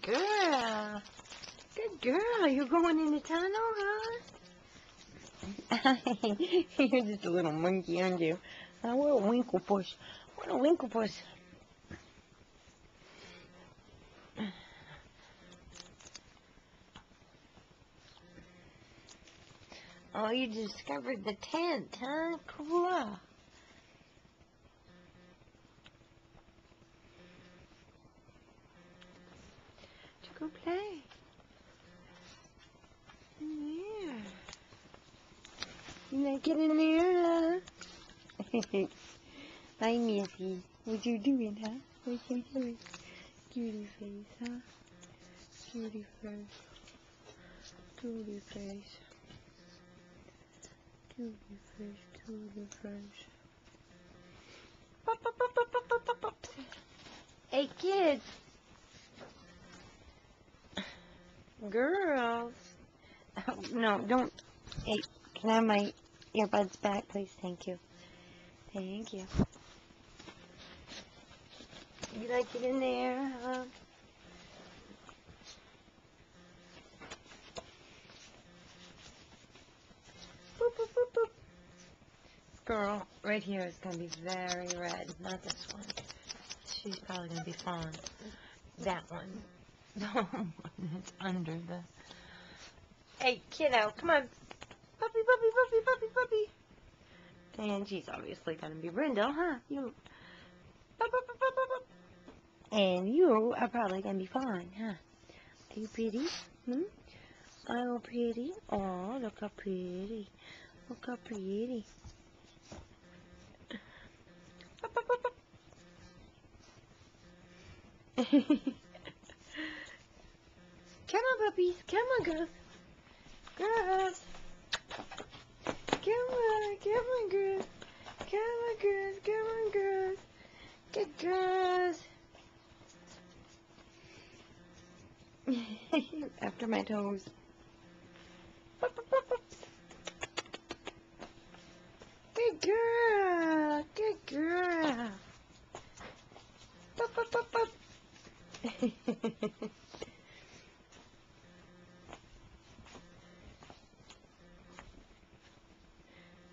Good girl. Good girl. You're going in the tunnel, huh? You're just a little monkey, aren't you? What a winklepuss. What a winklepuss. Oh, you discovered the tent, huh? Cool. To go play. Yeah. You like it in there, huh? Hi, Missy. What you doing, huh? What you doing? Cutie face, huh? Cutie face. Cutie face. Cutie face. Cutie face. Pop, pop, pop, pop, pop, pop, pop. Hey, kids. Girls. Oh, no, don't. Hey, can I have my earbuds back, please? Thank you. Thank you. You like it in there, huh? Boop, boop, boop, boop. Girl, right here is going to be very red. Not this one. She's probably going to be fine. That one. The one that's under the... Hey, kiddo, come on. Puppy, puppy, puppy, puppy, puppy. And she's obviously going to be Brindle, huh? You... Pup, pup, pup, pup, pup, pup. And you are probably going to be fine, huh? Are you pretty? Hmm? Oh, pretty. Oh, look how pretty. Look how pretty. Pup, pup, pup, pup. Come on, puppies. Come on, girls. Girls. Come on, girls. Come on, girls. Come on, girls. Good girls. After my toes. Good girl. Good girl. Pup, pup, pup, pup.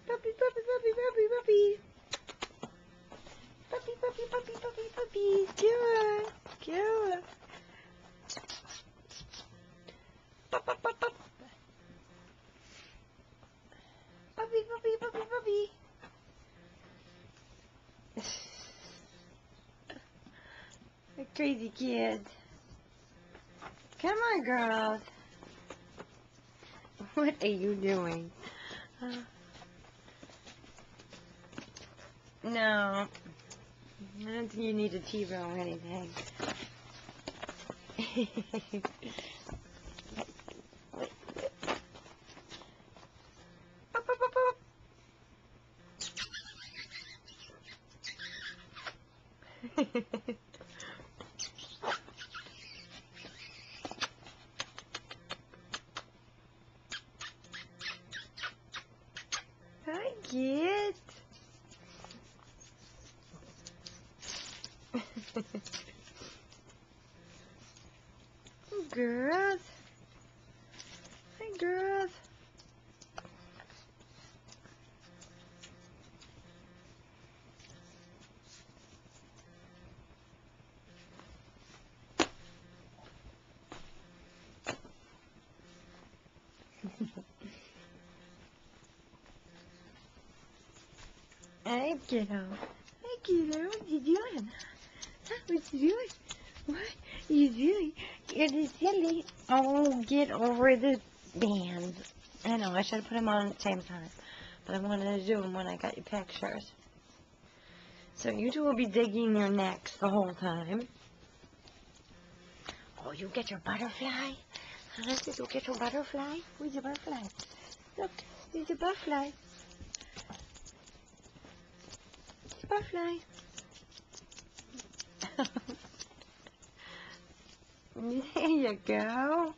Puppy, puppy, puppy, puppy, puppy. Puppy, puppy, puppy, puppy, puppy. Good. Good. Pup, pup, pup, pup. Puppy, puppy, puppy, puppy. A crazy kid. Come on, girls. What are you doing? No. I don't think you need a TiVo or anything. Hi, kids. Girls. Hi, girls. Hey, kiddo. Hey, kiddo. What you doing? Huh? What you doing? What you doing? You're silly. Oh, get over the bands. I know, I should have put them on at the same time. But I wanted to do them when I got your pictures. So you two will be digging your necks the whole time. Oh, you get your butterfly? Huh? Did you get your butterfly? Where's your butterfly? Look, there's a butterfly. Butterfly. There you go.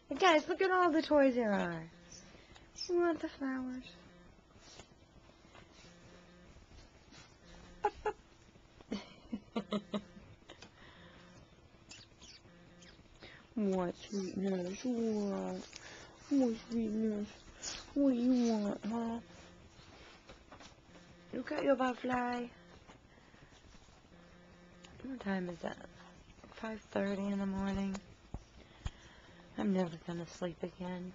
And guys, look at all the toys there are. You want the flowers? What, sweetness? What? What, sweetness? What do you want, huh? Look at your butterfly. What time is that? 5:30 in the morning. I'm never gonna sleep again.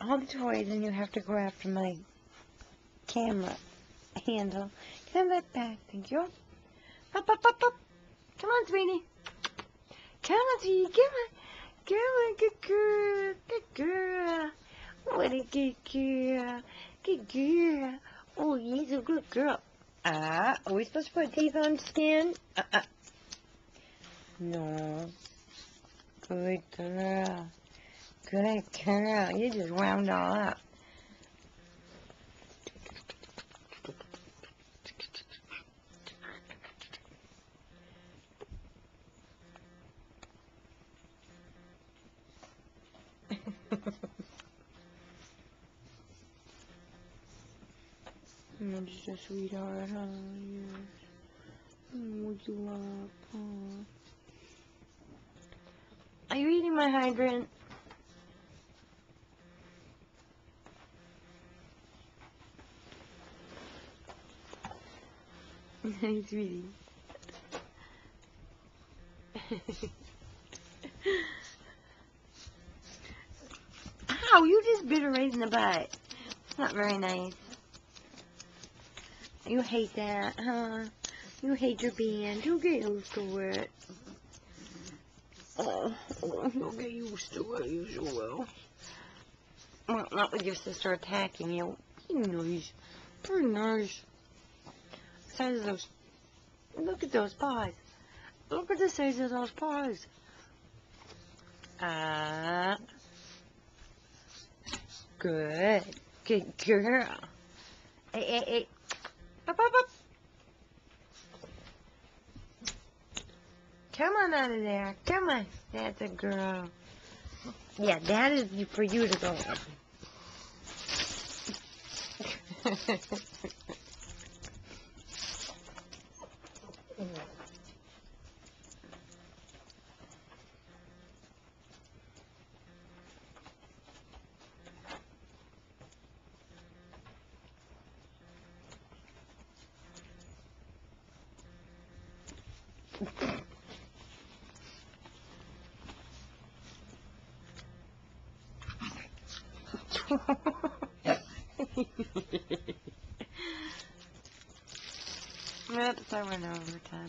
All the toys, and you have to go after my camera handle. Can I have that back? Thank you. Up, up, up, up. Come on, sweetie. Come on, sweetie. Come on. Come on, good girl. Good girl. What a good girl. Good girl. Oh, he's a good girl. Are we supposed to put teeth on skin? No. Good girl. Good girl. You just wound all up. You're just a sweetheart, huh? Yes. Would you love, huh? Are you eating my hydrant? Hey, sweetie. Ow, you just bit her right in the butt. It's not very nice. You hate that, huh? You hate your band. You'll get used to it. Oh, you'll get used to it. You sure will. Well, not with your sister attacking you. Nice. Pretty nice. Size of those. Look at those paws. Look at the size of those paws. Good. Good girl. Hey, hey, hey. Up, up, up. Come on out of there. Come on. That's a girl. Yeah, that is for you to go. Oops, I went over time.